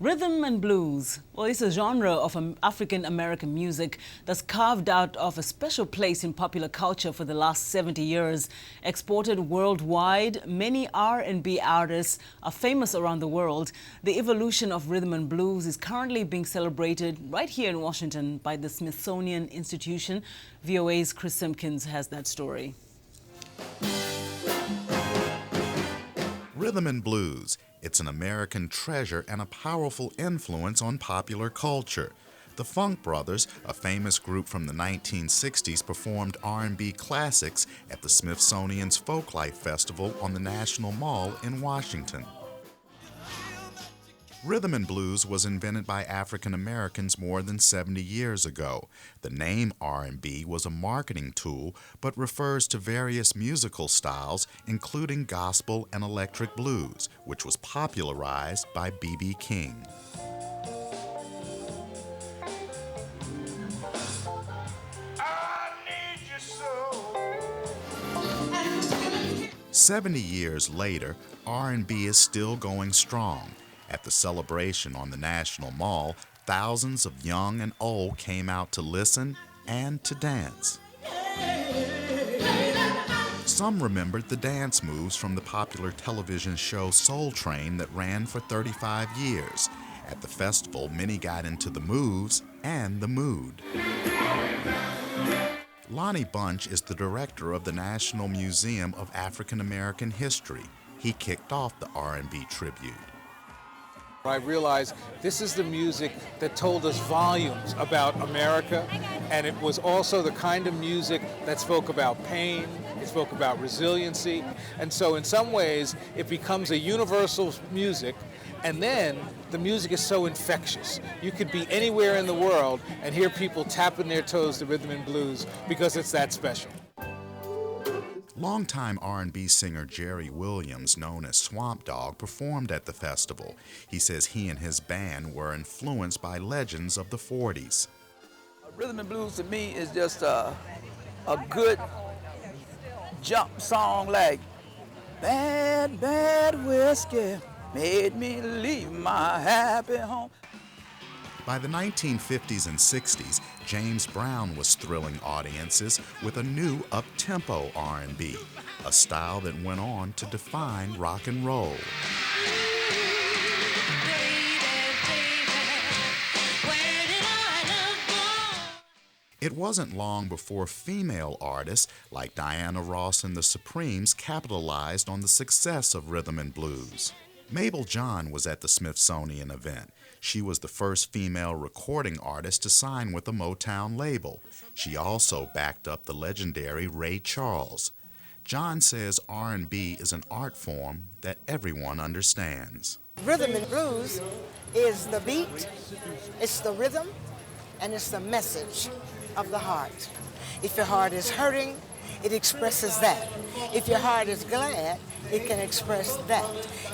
Rhythm and blues, well, it's a genre of African-American music that's carved out of a special place in popular culture for the last 70 years. Exported worldwide, many R&B artists are famous around the world. The evolution of rhythm and blues is currently being celebrated right here in Washington by the Smithsonian Institution. VOA's Chris Simkins has that story. Rhythm and blues. It's an American treasure and a powerful influence on popular culture. The Funk Brothers, a famous group from the 1960s, performed R&B classics at the Smithsonian's Folklife Festival on the National Mall in Washington. Rhythm and blues was invented by African Americans more than 70 years ago. The name R&B was a marketing tool, but refers to various musical styles, including gospel and electric blues, which was popularized by B.B. King. I need you so. 70 years later, R&B is still going strong. At the celebration on the National Mall, thousands of young and old came out to listen and to dance. Some remembered the dance moves from the popular television show Soul Train that ran for 35 years. At the festival, many got into the moves and the mood. Lonnie Bunch is the director of the National Museum of African American History. He kicked off the R&B tribute. I realized this is the music that told us volumes about America, and it was also the kind of music that spoke about pain, it spoke about resiliency, and so in some ways it becomes a universal music, and then the music is so infectious. You could be anywhere in the world and hear people tapping their toes to rhythm and blues because it's that special. Longtime R&B singer Jerry Williams, known as Swamp Dogg, performed at the festival. He says he and his band were influenced by legends of the 40s. Rhythm and blues to me is just a good jump song like Bad, Bad Whiskey made me leave my happy home. By the 1950s and 60s, James Brown was thrilling audiences with a new up-tempo R&B, a style that went on to define rock and roll. It wasn't long before female artists like Diana Ross and the Supremes capitalized on the success of rhythm and blues. Mabel John was at the Smithsonian event. She was the first female recording artist to sign with a Motown label. She also backed up the legendary Ray Charles. John says R&B is an art form that everyone understands. Rhythm and blues is the beat, it's the rhythm, and it's the message of the heart. If your heart is hurting, it expresses that. If your heart is glad, it can express that.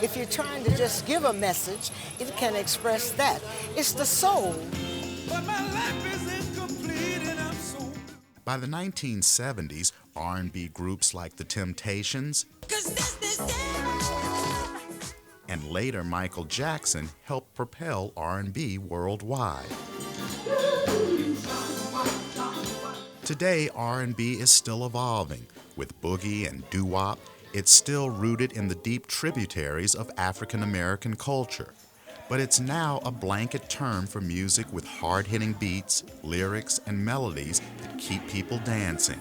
If you're trying to just give a message, it can express that. It's the soul. But my life is incomplete and I'm so... By the 1970s, R&B groups like The Temptations and later Michael Jackson helped propel R&B worldwide. Today, R&B is still evolving. With boogie and doo-wop, it's still rooted in the deep tributaries of African American culture. But it's now a blanket term for music with hard-hitting beats, lyrics, and melodies that keep people dancing.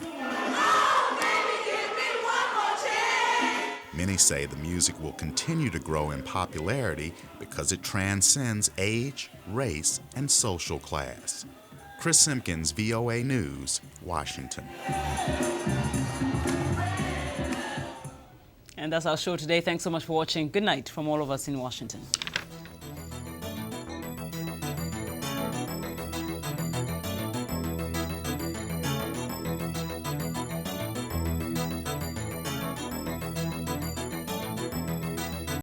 Many say the music will continue to grow in popularity because it transcends age, race, and social class. Chris Simkins, VOA News, Washington. And that's our show today. Thanks so much for watching. Good night from all of us in Washington.